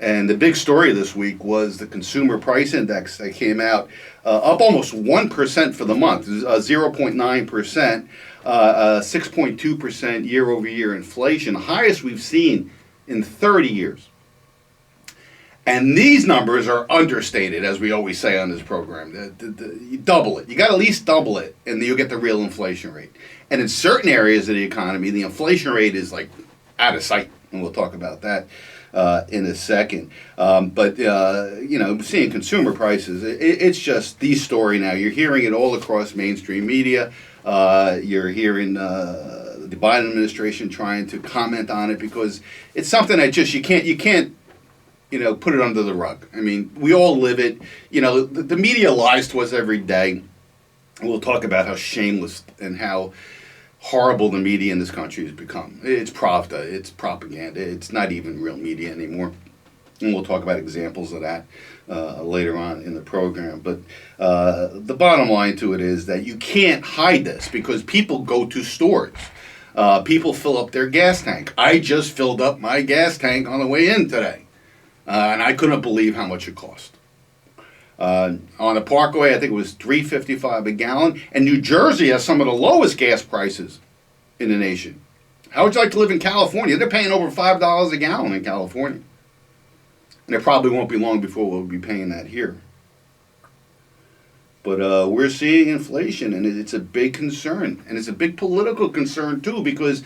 And the big story this week was the Consumer Price Index that came out up almost 1% for the month, 0.9%, 6.2% year over year inflation, the highest we've seen in 30 years. And these numbers are understated, as we always say on this program. You double it. You got to at least double it, and then you'll get the real inflation rate. And in certain areas of the economy, the inflation rate is like out of sight, and we'll talk about that in a second. But seeing consumer prices, it's just the story now. You're hearing it all across mainstream media. You're hearing the Biden administration trying to comment on it because it's something that just you can't put it under the rug. I mean, we all live it. The media lies to us every day. We'll talk about how shameless and how horrible the media in this country has become. It's Pravda. It's propaganda. It's not even real media anymore. And we'll talk about examples of that later on in the program. But the bottom line to it is that you can't hide this because people go to stores. People fill up their gas tank. I just filled up my gas tank on the way in today. And I couldn't believe how much it cost. On the Parkway, I think it was $3.55 a gallon. And New Jersey has some of the lowest gas prices in the nation. How would you like to live in California? They're paying over $5 a gallon in California. And it probably won't be long before we'll be paying that here. But we're seeing inflation, and it's a big concern. And it's a big political concern, too, because,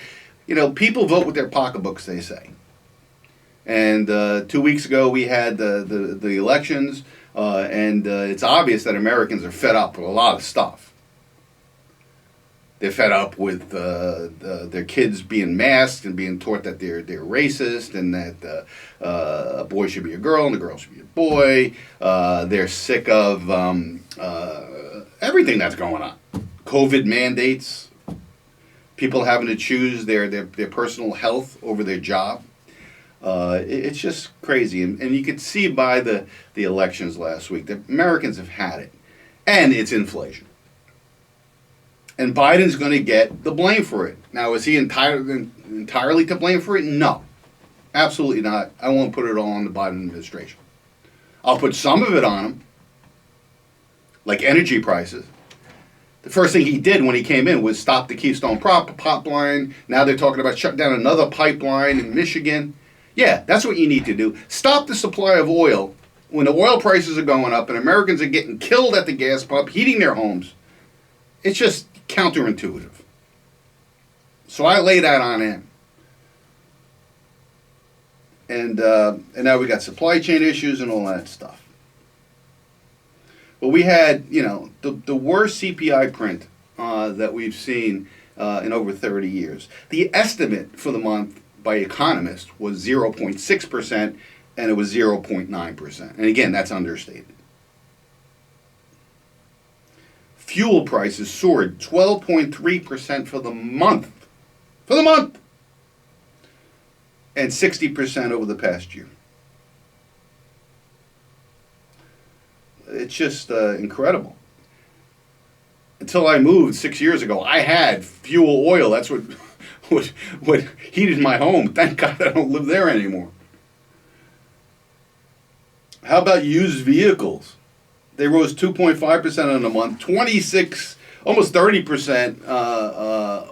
people vote with their pocketbooks, they say. And 2 weeks ago, we had the elections, and it's obvious that Americans are fed up with a lot of stuff. They're fed up with their kids being masked and being taught that they're racist and that a boy should be a girl and a girl should be a boy. They're sick of everything that's going on. COVID mandates, people having to choose their personal health over their job. It's just crazy. And you could see by the elections last week that Americans have had it. And it's inflation. And Biden's going to get the blame for it. Now, is he entirely to blame for it? No. Absolutely not. I won't put it all on the Biden administration. I'll put some of it on him, like energy prices. The first thing he did when he came in was stop the Keystone pipeline. Now they're talking about shutting down another pipeline in Michigan. Yeah, that's what you need to do. Stop the supply of oil when the oil prices are going up and Americans are getting killed at the gas pump, heating their homes. It's just counterintuitive. So I lay that on him. And now we got supply chain issues and all that stuff. But we had, the worst CPI print that we've seen in over 30 years. The estimate for the month by economists was 0.6%, and it was 0.9%. And again, that's understated. Fuel prices soared 12.3% for the month. For the month! And 60% over the past year. It's just incredible. Until I moved 6 years ago, I had fuel oil. That's what heated my home. Thank God I don't live there anymore. How about used vehicles? They rose 2.5% in a month, 26, almost 30%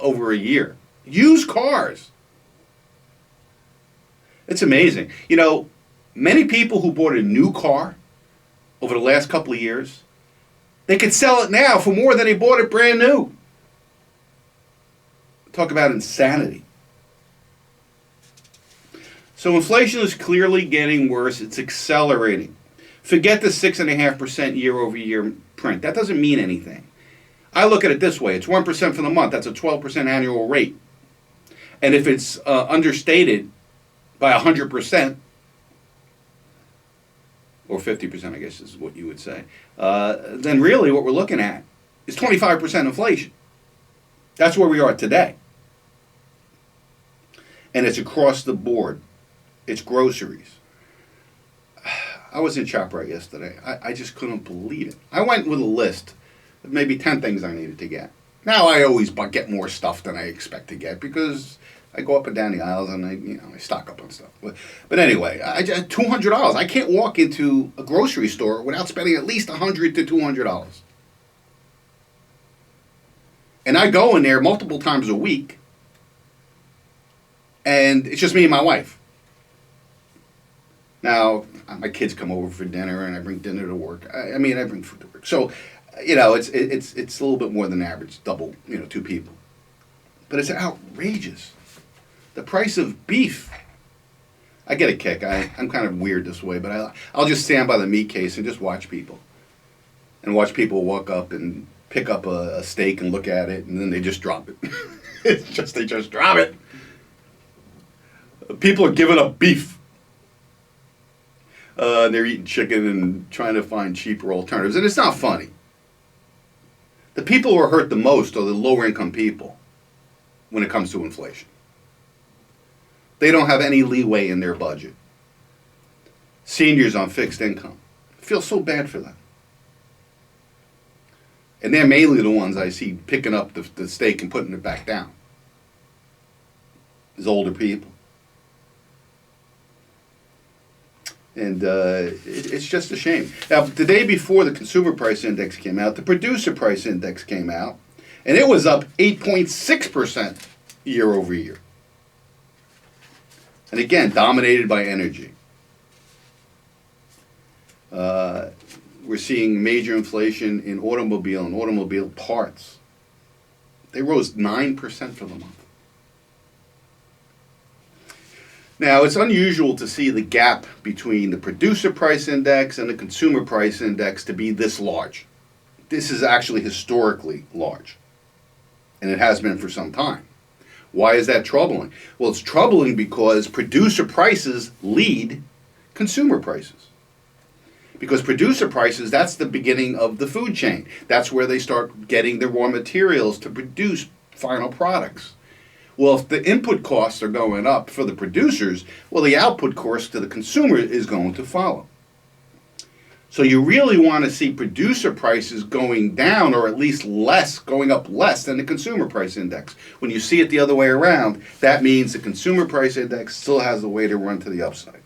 over a year. Used cars. It's amazing. Many people who bought a new car over the last couple of years, they could sell it now for more than they bought it brand new. Talk about insanity. So inflation is clearly getting worse. It's accelerating. Forget the 6.5% year over year print. That doesn't mean anything. I look at it this way. It's 1% for the month. That's a 12% annual rate. And if it's understated by 100%, or 50%, I guess is what you would say, then really what we're looking at is 25% inflation. That's where we are today. And it's across the board. It's groceries. I was in ShopRite yesterday. I just couldn't believe it. I went with a list of maybe 10 things I needed to get. Now I always get more stuff than I expect to get because I go up and down the aisles and I stock up on stuff. But anyway, I just $200. I can't walk into a grocery store without spending at least $100 to $200. And I go in there multiple times a week, and it's just me and my wife. Now, my kids come over for dinner, and I bring dinner to work. I bring food to work. So, it's a little bit more than average, double, two people. But it's outrageous. The price of beef. I get a kick. I'm kind of weird this way, but I'll just stand by the meat case and just watch people. And watch people walk up and pick up a steak and look at it, and then they just drop it. They just drop it. People are giving up beef. They're eating chicken and trying to find cheaper alternatives. And it's not funny. The people who are hurt the most are the lower income people when it comes to inflation. They don't have any leeway in their budget. Seniors on fixed income. I feel so bad for them. And they're mainly the ones I see picking up the steak and putting it back down. These older people. And it's just a shame. Now, the day before the Consumer Price Index came out, the Producer Price Index came out, and it was up 8.6% year over year. And again, dominated by energy. We're seeing major inflation in automobile and automobile parts. They rose 9% for the month. Now, it's unusual to see the gap between the Producer Price Index and the Consumer Price Index to be this large. This is actually historically large, and it has been for some time. Why is that troubling? Well, it's troubling because producer prices lead consumer prices. Because producer prices, that's the beginning of the food chain. That's where they start getting the raw materials to produce final products. Well, if the input costs are going up for the producers, well, the output cost to the consumer is going to follow. So you really want to see producer prices going down, or at least going up less than the consumer price index. When you see it the other way around, that means the consumer price index still has a way to run to the upside.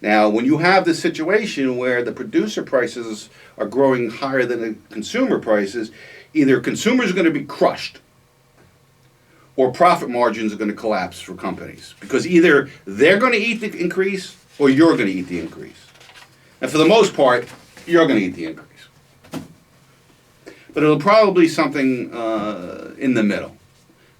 Now, when you have the situation where the producer prices are growing higher than the consumer prices, either consumers are going to be crushed or profit margins are going to collapse for companies. Because either they're going to eat the increase or you're going to eat the increase. And for the most part, you're going to eat the increase. But it'll probably be something in the middle,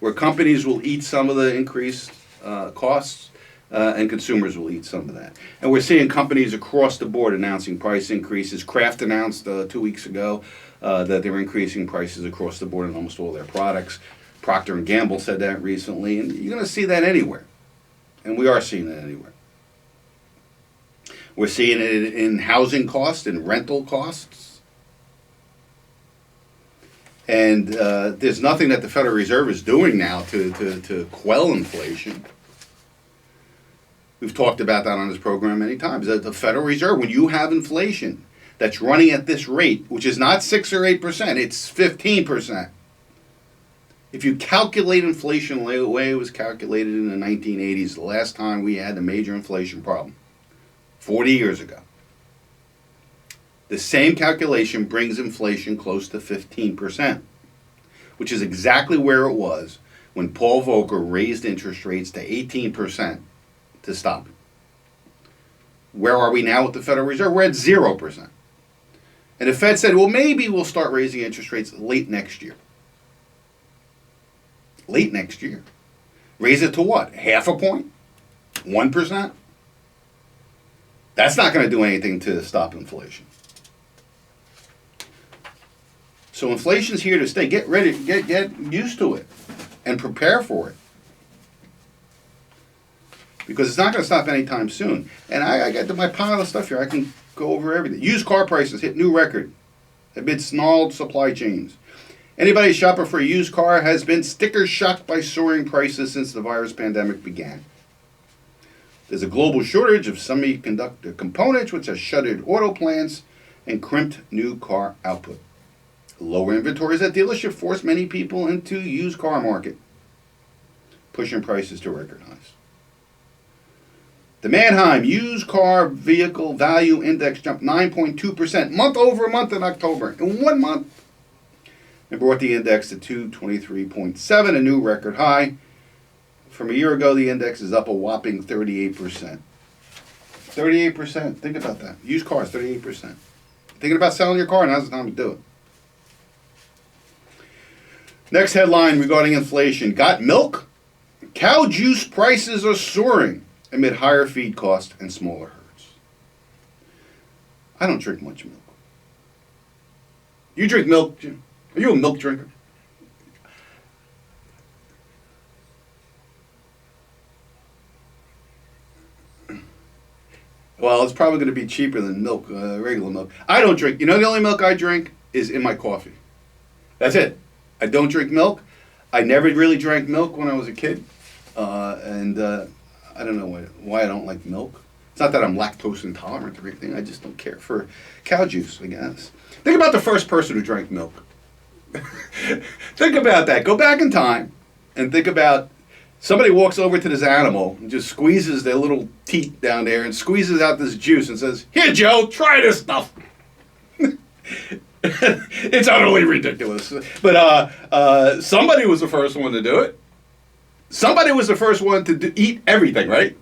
where companies will eat some of the increased costs and consumers will eat some of that. And we're seeing companies across the board announcing price increases. Kraft announced 2 weeks ago that they're increasing prices across the board on almost all their products. Procter & Gamble said that recently, and you're going to see that anywhere. And we are seeing that anywhere. We're seeing it in housing costs and rental costs. And there's nothing that the Federal Reserve is doing now to quell inflation. We've talked about that on this program many times. The Federal Reserve, when you have inflation that's running at this rate, which is not 6 or 8%, it's 15%. If you calculate inflation the way it was calculated in the 1980s, the last time we had a major inflation problem, 40 years ago, the same calculation brings inflation close to 15%, which is exactly where it was when Paul Volcker raised interest rates to 18% to stop it. Where are we now with the Federal Reserve? We're at 0%. And the Fed said, well, maybe we'll start raising interest rates late next year. Late next year. Raise it to what? Half a point? 1%? That's not going to do anything to stop inflation. So inflation's here to stay. Get ready, get used to it and prepare for it. Because it's not going to stop anytime soon. And I got my pile of stuff here. I can go over everything. Used car prices hit new record amid snarled supply chains. Anybody shopping for a used car has been sticker shocked by soaring prices since the virus pandemic began. There's a global shortage of semiconductor components, which has shuttered auto plants and crimped new car output. Lower inventories at dealership force many people into used car market, pushing prices to record highs. The Manheim Used Car Vehicle Value Index jumped 9.2% month over month in October. In 1 month, it brought the index to 223.7, a new record high. From a year ago, the index is up a whopping 38%. 38%. Think about that. Used cars, 38%. Thinking about selling your car, now's the time to do it. Next headline regarding inflation. Got milk? Cow juice prices are soaring amid higher feed costs and smaller herds. I don't drink much milk. You drink milk, Jim? Are you a milk drinker? Well, it's probably going to be cheaper than milk, regular milk. I don't drink. You know, the only milk I drink is in my coffee. That's it. I don't drink milk. I never really drank milk when I was a kid. And I don't know why I don't like milk. It's not that I'm lactose intolerant or anything. I just don't care for cow juice, I guess. Think about the first person who drank milk. Think about that. Go back in time and think about somebody walks over to this animal and just squeezes their little teat down there and squeezes out this juice and says, "Here, Joe, try this stuff." It's utterly ridiculous. But somebody was the first one to do it. Somebody was the first one to eat everything, right?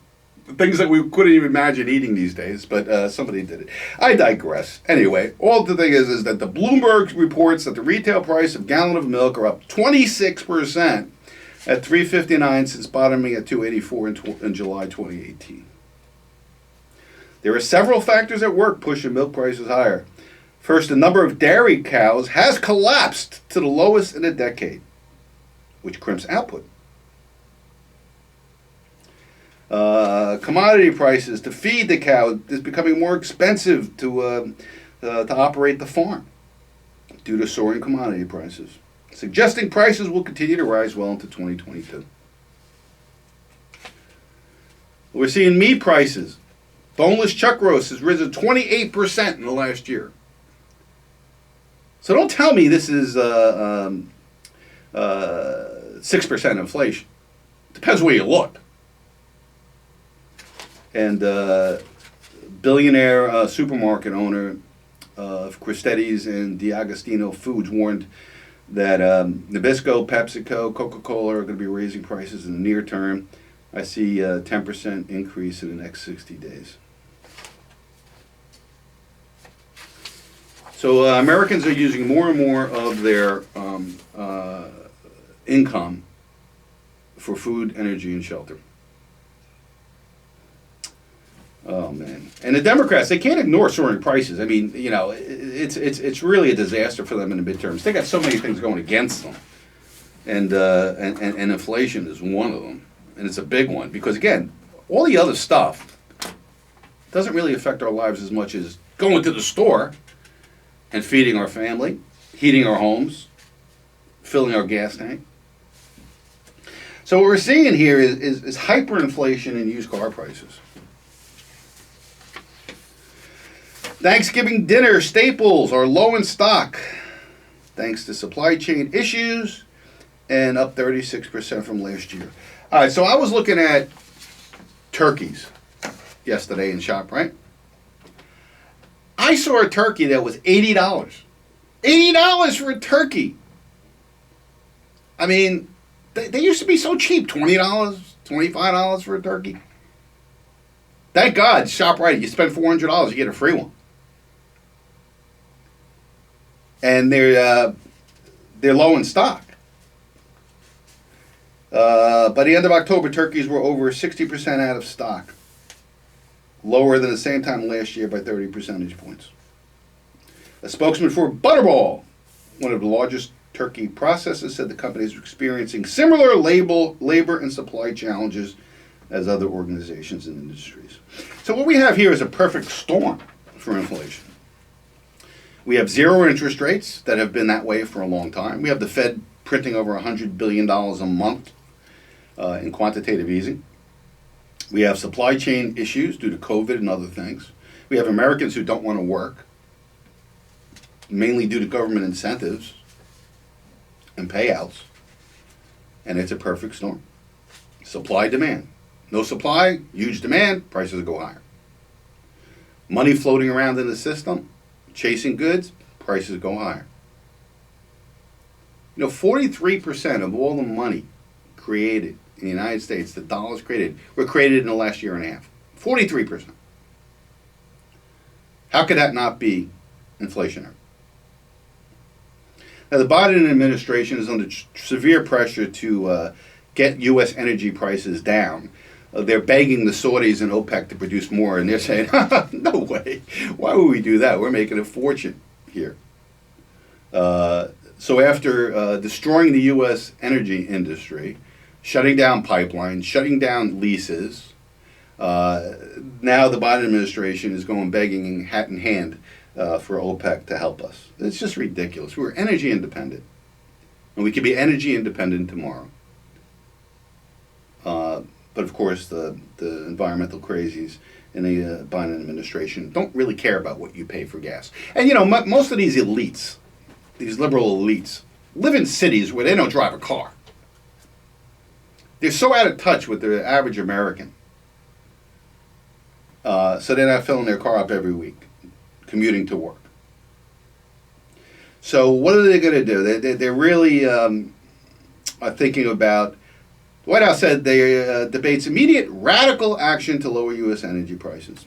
Things that we couldn't even imagine eating these days, but somebody did it. I digress. Anyway, all the thing is that the Bloomberg reports that the retail price of a gallon of milk are up 26% at $3.59 since bottoming at $2.84 in July 2018. There are several factors at work pushing milk prices higher. First, the number of dairy cows has collapsed to the lowest in a decade, which crimps output. Commodity prices to feed the cow is becoming more expensive to operate the farm due to soaring commodity prices, suggesting prices will continue to rise well into 2022. We're seeing meat prices. Boneless chuck roast has risen 28% in the last year. So don't tell me this is 6% inflation. Depends where you look. And billionaire supermarket owner of Cristetti's and D'Agostino Foods warned that Nabisco, PepsiCo, Coca-Cola are going to be raising prices in the near term. I see a 10% increase in the next 60 days. So Americans are using more and more of their income for food, energy, and shelter. Oh man! And the Democrats, they can't ignore soaring prices. I mean, you know, it's really a disaster for them in the midterms. They got so many things going against them, and inflation is one of them, and it's a big one because again, all the other stuff doesn't really affect our lives as much as going to the store and feeding our family, heating our homes, filling our gas tank. So what we're seeing here is hyperinflation in used car prices. Thanksgiving dinner staples are low in stock thanks to supply chain issues and up 36% from last year. All right, so I was looking at turkeys yesterday in ShopRite. I saw a turkey that was $80. $80 for a turkey. I mean, they used to be so cheap, $20, $25 for a turkey. Thank God, ShopRite, you spend $400, you get a free one. And they're low in stock. By the end of October, turkeys were over 60% out of stock, lower than the same time last year by 30 percentage points. A spokesman for Butterball, one of the largest turkey processors, said the company is experiencing similar labor and supply challenges as other organizations and industries. So what we have here is a perfect storm for inflation. We have zero interest rates that have been that way for a long time. We have the Fed printing over $100 billion a month in quantitative easing. We have supply chain issues due to COVID and other things. We have Americans who don't want to work. mainly due to government incentives and payouts, and it's a perfect storm. Supply, demand. No supply, huge demand, prices go higher. Money floating around in the system, chasing goods, prices go higher. 43% of all the money created in the United States, the dollars created, were created in the last year and a half. 43%. How could that not be inflationary? Now, the Biden administration is under severe pressure to get U.S. energy prices down. They're begging the Saudis and OPEC to produce more, and they're saying, no way. Why would we do that? We're making a fortune here. So after destroying the U.S. energy industry, shutting down pipelines, shutting down leases, now the Biden administration is going begging hat in hand for OPEC to help us. It's just ridiculous. We're energy independent, and we could be energy independent tomorrow. But of course, the environmental crazies in the Biden administration don't really care about what you pay for gas. And most of these elites, these liberal elites, live in cities where they don't drive a car. They're so out of touch with the average American. So they're not filling their car up every week, commuting to work. So what are they going to do? They're really are thinking about, the White House said they debates immediate radical action to lower U.S. energy prices.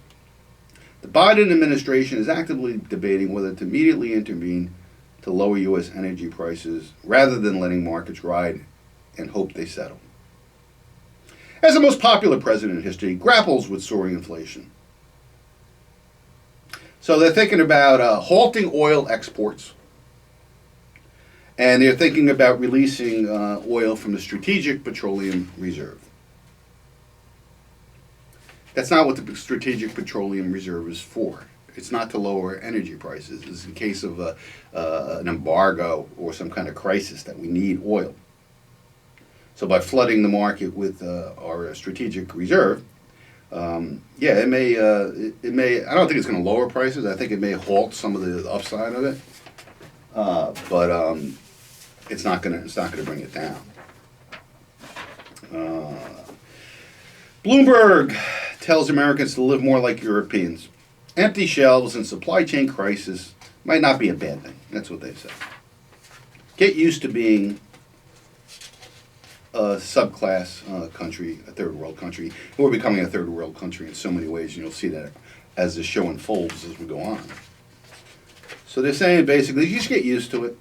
The Biden administration is actively debating whether to immediately intervene to lower U.S. energy prices rather than letting markets ride and hope they settle. As the most popular president in history, grapples with soaring inflation. So they're thinking about halting oil exports, and they're thinking about releasing oil from the Strategic Petroleum Reserve. That's not what the Strategic Petroleum Reserve is for. It's not to lower energy prices. It's in case of an embargo or some kind of crisis that we need oil. So by flooding the market with our strategic reserve, it may. I don't think it's going to lower prices. I think it may halt some of the upside of it, but it's not going to bring it down. Bloomberg tells Americans to live more like Europeans. Empty shelves and supply chain crisis might not be a bad thing. That's what they say. Get used to being a subclass country, a third world country. We're becoming a third world country in so many ways, and you'll see that as the show unfolds as we go on. So they're saying basically, you just get used to it.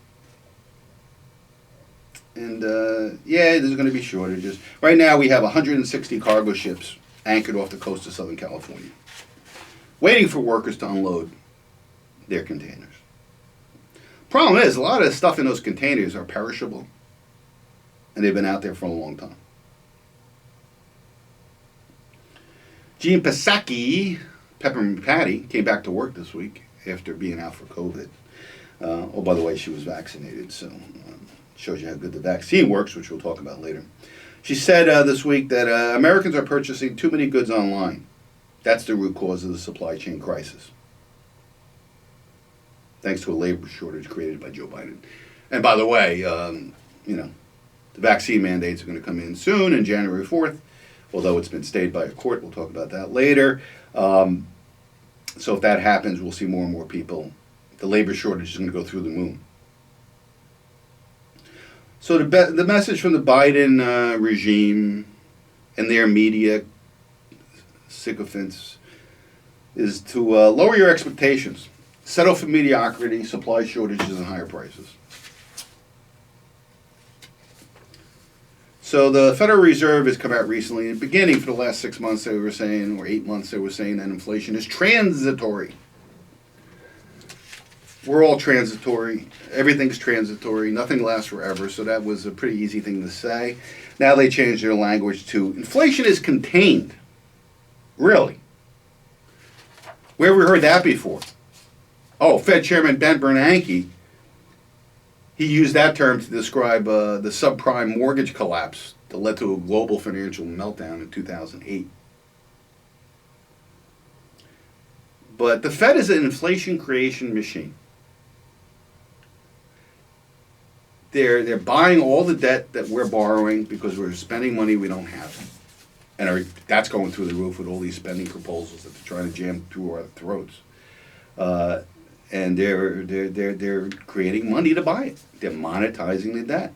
And there's going to be shortages. Right now we have 160 cargo ships anchored off the coast of Southern California, waiting for workers to unload their containers. Problem is, a lot of the stuff in those containers are perishable, and they've been out there for a long time. Jean Psaki, Peppermint Patty, came back to work this week after being out for COVID. By the way, she was vaccinated, so shows you how good the vaccine works, which we'll talk about later. She said this week that Americans are purchasing too many goods online. That's the root cause of the supply chain crisis, thanks to a labor shortage created by Joe Biden. And by the way, the vaccine mandates are going to come in soon, on January 4th, although it's been stayed by a court. We'll talk about that later. So if that happens, we'll see more and more people. The labor shortage is going to go through the moon. So the message from the Biden regime and their media sycophants is to lower your expectations. Settle for mediocrity, supply shortages, and higher prices. So the Federal Reserve has come out recently. In the beginning, for the last 6 months, they were saying, or 8 months, they were saying that inflation is transitory. We're all transitory. Everything's transitory. Nothing lasts forever. So that was a pretty easy thing to say. Now they changed their language to inflation is contained. Really? Where have we heard that before? Oh, Fed Chairman Ben Bernanke, he used that term to describe the subprime mortgage collapse that led to a global financial meltdown in 2008. But the Fed is an inflation creation machine. they're buying all the debt that we're borrowing because we're spending money we don't have, and that's going through the roof with all these spending proposals that they're trying to jam through our throats. And they're creating money to buy it. They're monetizing the debt.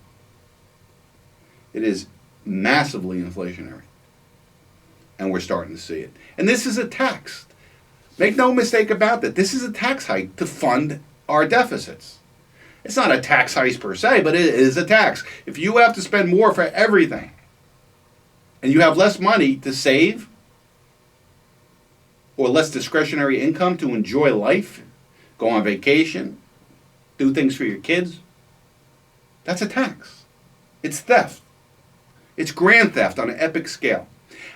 It is massively inflationary, and we're starting to see it. And this is a tax. Make no mistake about that. This is a tax hike to fund our deficits. It's not a tax hike per se, but it is a tax. If you have to spend more for everything, and you have less money to save, or less discretionary income to enjoy life, go on vacation, do things for your kids, that's a tax. It's theft. It's grand theft on an epic scale.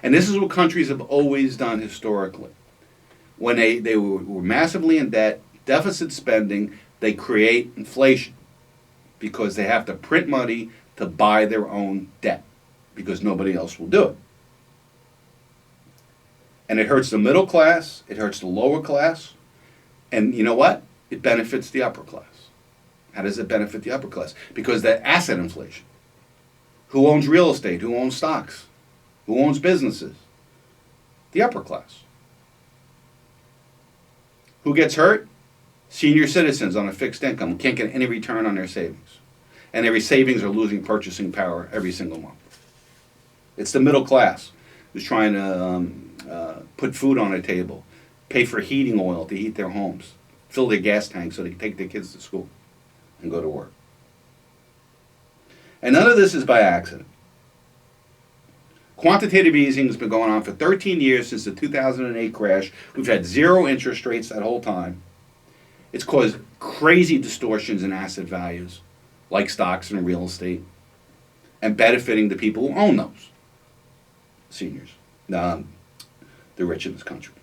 And this is what countries have always done historically. When they were massively in debt, deficit spending, they create inflation because they have to print money to buy their own debt because nobody else will do it. And it hurts the middle class, it hurts the lower class, and you know what? It benefits the upper class. How does it benefit the upper class? Because that asset inflation. Who owns real estate? Who owns stocks? Who owns businesses? The upper class. Who gets hurt? Senior citizens on a fixed income who can't get any return on their savings. And their savings are losing purchasing power every single month. It's the middle class who's trying to put food on a table, pay for heating oil to heat their homes, fill their gas tanks so they can take their kids to school and go to work. And none of this is by accident. Quantitative easing has been going on for 13 years since the 2008 crash. We've had zero interest rates that whole time. It's caused crazy distortions in asset values, like stocks and real estate, and benefiting the people who own those. Seniors, the rich in this country.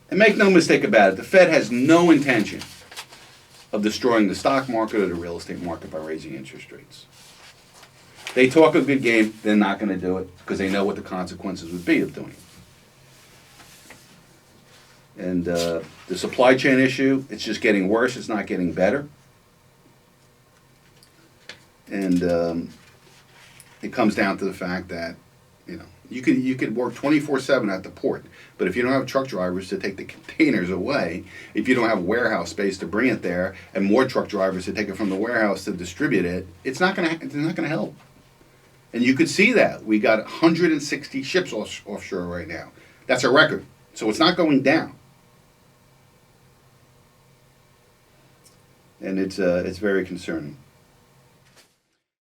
And make no mistake about it, the Fed has no intention of destroying the stock market or the real estate market by raising interest rates. They talk a good game, they're not going to do it because they know what the consequences would be of doing it. And the supply chain issue, it's just getting worse, it's not getting better. And it comes down to the fact that, you could work 24/7 at the port, but if you don't have truck drivers to take the containers away, if you don't have warehouse space to bring it there, and more truck drivers to take it from the warehouse to distribute it, it's not going to help. And you could see that we got 160 ships offshore right now. That's a record, so it's not going down. And it's very concerning.